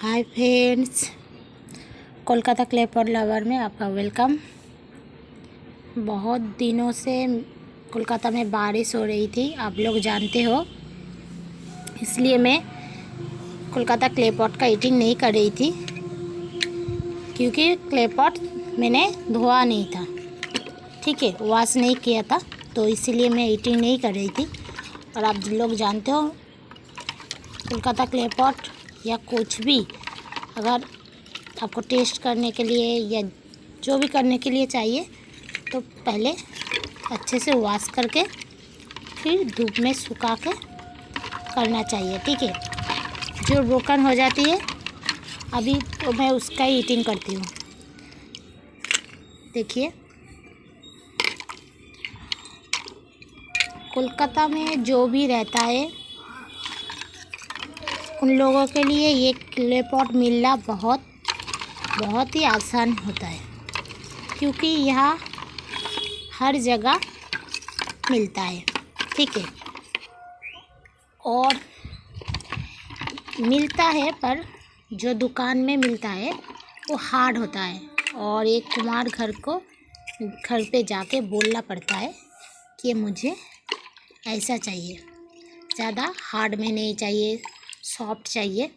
Hi friends, Kolkata clay pot lover में आपका welcome. बहुत दिनों से कोलकाता में बारिश हो रही थी, आप लोग जानते हो, इसलिए मैं कोलकाता क्ले पॉट का ईटिंग नहीं कर रही थी क्योंकि क्ले पॉट मैंने धोआ नहीं था, ठीक है, वॉश नहीं किया था, तो इसीलिए मैं ईटिंग नहीं कर रही थी। और आप लोग जानते हो कोलकाता क्ले पॉट या कुछ भी अगर आपको टेस्ट करने के लिए या जो भी करने के लिए चाहिए तो पहले अच्छे से वॉश करके फिर धूप में सुखा के करना चाहिए, ठीक है। जो ब्रोकन हो जाती है अभी तो मैं उसका ही ईटिंग करती हूँ। देखिए, कोलकाता में जो भी रहता है उन लोगों के लिए ये क्ले पॉट मिलना बहुत ही आसान होता है क्योंकि यहाँ हर जगह मिलता है, ठीक है। और मिलता है पर जो दुकान में मिलता है वो हार्ड होता है और एक कुम्हार घर पे जाके बोलना पड़ता है कि मुझे ऐसा चाहिए, ज़्यादा हार्ड में नहीं चाहिए, सॉफ्ट चाहिए,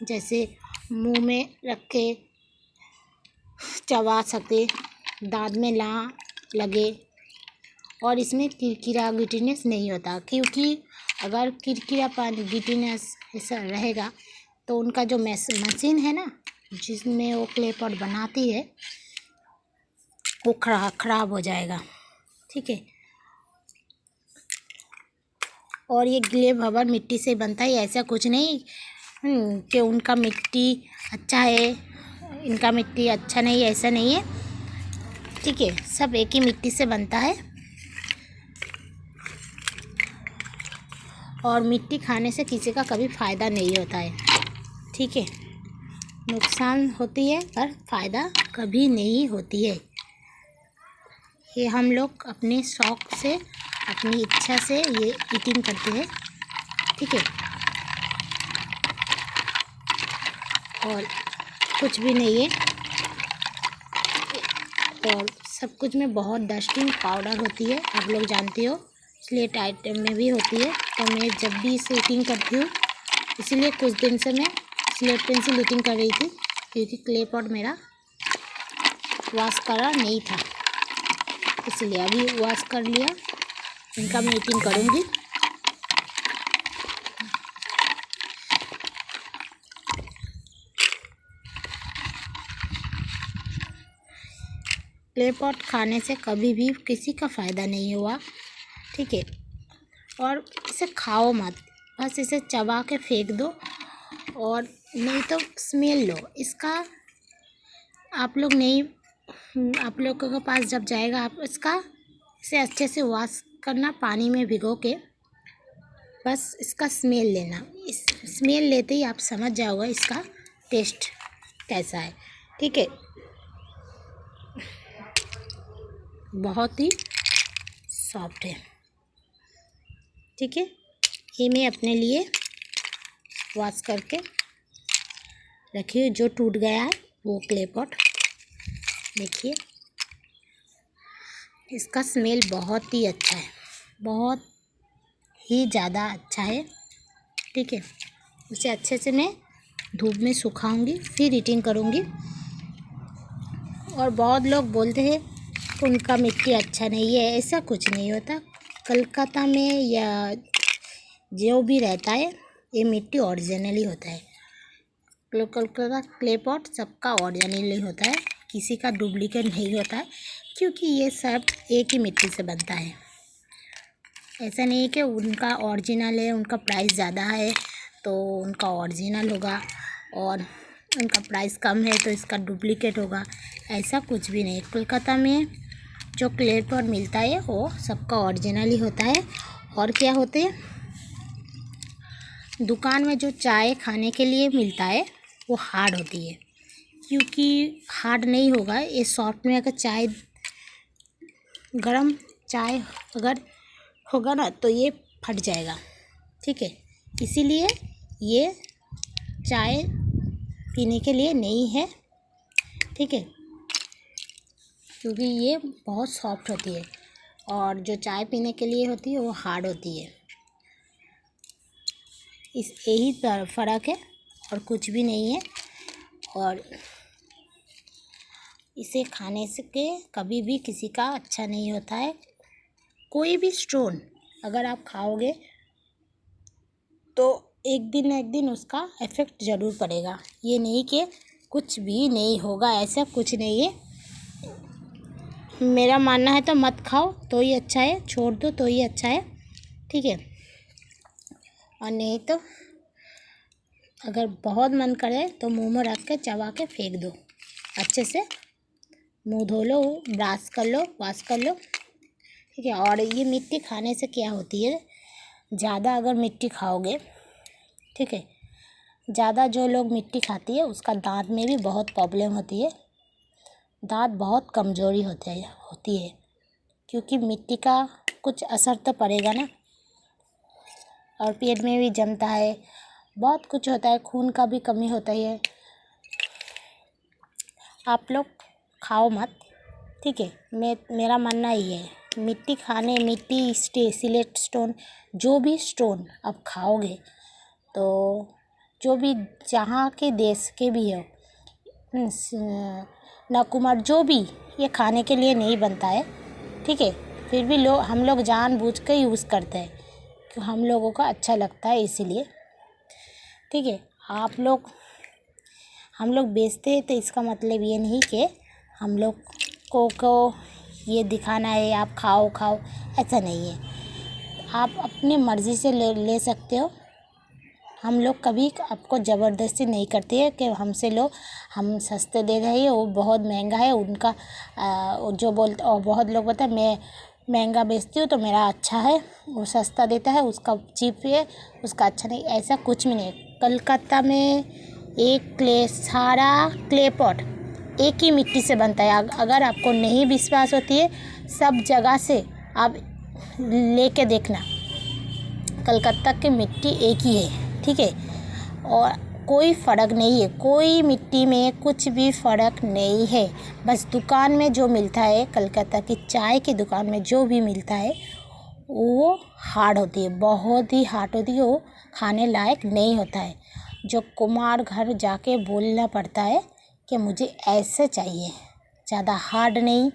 जैसे मुंह में रख के चबा सके, दांत में ना लगे और इसमें किरकिरा गिटीनेस नहीं होता क्योंकि अगर किरकिरापन गिटीनेस ऐसा रहेगा तो उनका जो मशीन है ना जिसमें वो क्ले पॉट बनाती है वो खराब हो जाएगा, ठीक है। और ये क्ले भवन मिट्टी से बनता है, ऐसा कुछ नहीं कि उनका मिट्टी अच्छा है इनका मिट्टी अच्छा नहीं, ऐसा नहीं है, ठीक है। सब एक ही मिट्टी से बनता है और मिट्टी खाने से किसी का कभी फ़ायदा नहीं होता है, ठीक है। नुकसान होती है पर फ़ायदा कभी नहीं होती है। ये हम लोग अपने शौक़ से अपनी इच्छा से ये ईटिंग करते हैं, ठीक है। और कुछ भी नहीं है और सब कुछ में बहुत डस्टिंग पाउडर होती है, आप लोग जानते हो, स्लेट आइटम में भी होती है। तो मैं जब भी इसे ईटिंग करती हूँ इसीलिए कुछ दिन से मैं स्लेट पेन से ईटिंग कर रही थी क्योंकि क्ले पॉट मेरा वॉश करा नहीं था, इसलिए अभी वॉश कर लिया, इनका मैं ईटिंग करूँगी। क्ले पॉट खाने से कभी भी किसी का फ़ायदा नहीं हुआ, ठीक है। और इसे खाओ मत, बस इसे चबा के फेंक दो और नहीं तो स्मेल लो इसका। आप लोगों के पास जब जाएगा आप इसे अच्छे से वॉश करना, पानी में भिगो के बस इसका स्मेल लेना। इस स्मेल लेते ही आप समझ जाओगे इसका टेस्ट कैसा है, ठीक है। बहुत ही सॉफ्ट है, ठीक है। ये मैं अपने लिए वॉश करके रखी हूँ। जो टूट गया है वो क्ले पॉट देखिए, इसका स्मेल बहुत ही अच्छा है, बहुत ही ज़्यादा अच्छा है, ठीक है। उसे अच्छे से मैं धूप में सुखाऊंगी फिर ईटिंग करूंगी। और बहुत लोग बोलते हैं उनका मिट्टी अच्छा नहीं है, ऐसा कुछ नहीं होता। कोलकाता में या जो भी रहता है ये मिट्टी ओरिजिनली होता है। कोलकाता क्ले पॉट सबका ओरिजिनली होता है, किसी का डुप्लीकेट नहीं होता है क्योंकि ये सब एक ही मिट्टी से बनता है। ऐसा नहीं है कि उनका ओरिजिनल है, उनका प्राइस ज़्यादा है तो उनका ओरिजिनल होगा और उनका प्राइस कम है तो इसका डुप्लीकेट होगा, ऐसा कुछ भी नहीं। कोलकाता में जो क्ले पॉट मिलता है वो सबका ओरिजिनल ही होता है। और क्या होते हैं, दुकान में जो चाय खाने के लिए मिलता है वो हार्ड होती है क्योंकि हार्ड नहीं होगा, ये सॉफ्ट में अगर चाय गरम चाय अगर होगा ना तो ये फट जाएगा, ठीक है। इसीलिए ये चाय पीने के लिए नहीं है, ठीक है, क्योंकि ये बहुत सॉफ्ट होती है और जो चाय पीने के लिए होती है वो हार्ड होती है। इस यही फ़र्क है और कुछ भी नहीं है। और इसे खाने से के कभी भी किसी का अच्छा नहीं होता है। कोई भी स्टोन अगर आप खाओगे तो एक दिन उसका इफ़ेक्ट ज़रूर पड़ेगा। ये नहीं कि कुछ भी नहीं होगा, ऐसा कुछ नहीं है। मेरा मानना है तो मत खाओ तो ही अच्छा है, छोड़ दो तो ही अच्छा है, ठीक है। और नहीं तो अगर बहुत मन करे तो मुंह में रख के चबा के फेंक दो। अच्छे से मुंह धो लो, ब्रश कर लो, वॉश कर लो, ठीक है। और ये मिट्टी खाने से क्या होती है, ज़्यादा अगर मिट्टी खाओगे, ठीक है, ज़्यादा जो लोग मिट्टी खाती है उसका दांत में भी बहुत प्रॉब्लम होती है। दांत बहुत कमज़ोरी होती है क्योंकि मिट्टी का कुछ असर तो पड़ेगा ना। और पेट में भी जमता है, बहुत कुछ होता है, खून का भी कमी होता है। आप लोग खाओ मत, ठीक है। मेरा मानना ये है, मिट्टी खाने, मिट्टी सिलेट स्टोन, जो भी स्टोन आप खाओगे तो जो भी जहाँ के देश के भी हो, नाकुमार जो भी, ये खाने के लिए नहीं बनता है, ठीक है। फिर भी हम लोग जानबूझ के यूज़ करते हैं कि हम लोगों को अच्छा लगता है इसीलिए, ठीक है। हम लोग बेचते हैं तो इसका मतलब ये नहीं कि हम लोग को ये दिखाना है आप खाओ, ऐसा नहीं है। आप अपनी मर्ज़ी से ले सकते हो। हम लोग कभी आपको ज़बरदस्ती नहीं करते हैं कि हमसे लो, हम सस्ते दे रहे हैं, वो बहुत महंगा है उनका। जो बोलते, और बहुत लोग बोलते हैं मैं महंगा बेचती हूँ तो मेरा अच्छा है, वो सस्ता देता है उसका चीप है, उसका अच्छा नहीं। ऐसा कुछ भी नहीं। कलकत्ता में सारा क्ले पॉट एक ही मिट्टी से बनता है। अगर आपको नहीं विश्वास होती है, सब जगह से आप लेके देखना, कलकत्ता की मिट्टी एक ही है, ठीक है। और कोई फ़र्क नहीं है, कोई मिट्टी में कुछ भी फ़र्क नहीं है। बस दुकान में जो मिलता है, कलकत्ता की चाय की दुकान में जो भी मिलता है वो हार्ड होती है, बहुत ही हार्ड होती है, वो खाने लायक नहीं होता है। जो कुम्हार घर जाके बोलना पड़ता है कि मुझे ऐसे चाहिए, ज़्यादा हार्ड नहीं,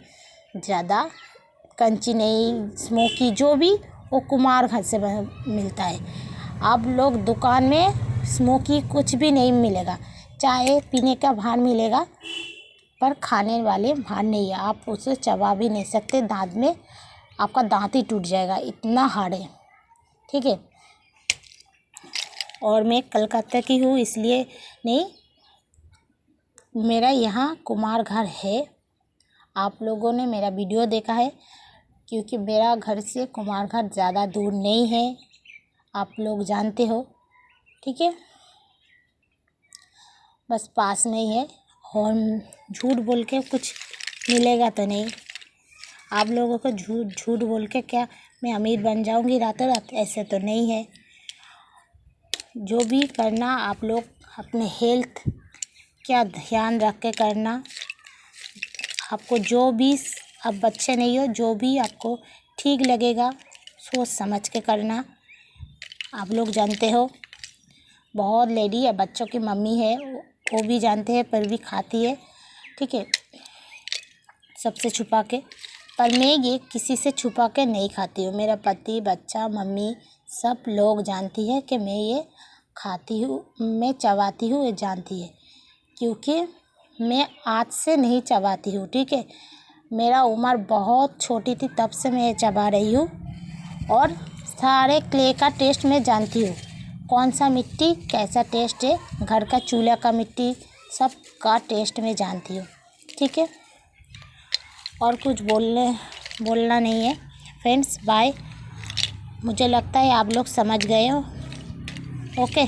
ज़्यादा कंची नहीं, स्मोकी, जो भी वो कुम्हार घर से मिलता है। आप लोग दुकान में स्मोकी कुछ भी नहीं मिलेगा। चाय पीने का भार मिलेगा पर खाने वाले भार नहीं है। आप उसे चबा भी नहीं सकते, दांत में आपका दांत ही टूट जाएगा, इतना हार्ड है, ठीक है। और मैं कलकत्ता की हूँ इसलिए नहीं, मेरा यहाँ कुम्हार घर है। आप लोगों ने मेरा वीडियो देखा है क्योंकि मेरा घर से कुम्हार घर ज़्यादा दूर नहीं है, आप लोग जानते हो, ठीक है। बस पास नहीं है। और झूठ बोल के कुछ मिलेगा तो नहीं। आप लोगों को झूठ बोल के क्या मैं अमीर बन जाऊंगी रातों रात, ऐसे तो नहीं है। जो भी करना आप लोग अपने हेल्थ क्या ध्यान रख के करना। आपको जो भी, अब बच्चे नहीं हो, जो भी आपको ठीक लगेगा सोच समझ के करना। आप लोग जानते हो बहुत लेडी या बच्चों की मम्मी है, वो भी जानते हैं पर भी खाती है, ठीक है, सबसे छुपा के। पर मैं ये किसी से छुपा के नहीं खाती हूँ। मेरा पति, बच्चा, मम्मी सब लोग जानती है कि मैं ये खाती हूँ, मैं चबाती हूँ, ये जानती है। क्योंकि मैं आज से नहीं चबाती हूँ, ठीक है। मेरा उम्र बहुत छोटी थी तब से मैं ये चबा रही हूँ। और सारे क्ले का टेस्ट मैं जानती हूँ, कौन सा मिट्टी कैसा टेस्ट है, घर का चूल्हा का मिट्टी सब का टेस्ट मैं जानती हूँ, ठीक है। और कुछ बोलना नहीं है फ्रेंड्स। बाय। मुझे लगता है आप लोग समझ गए हो, ओके।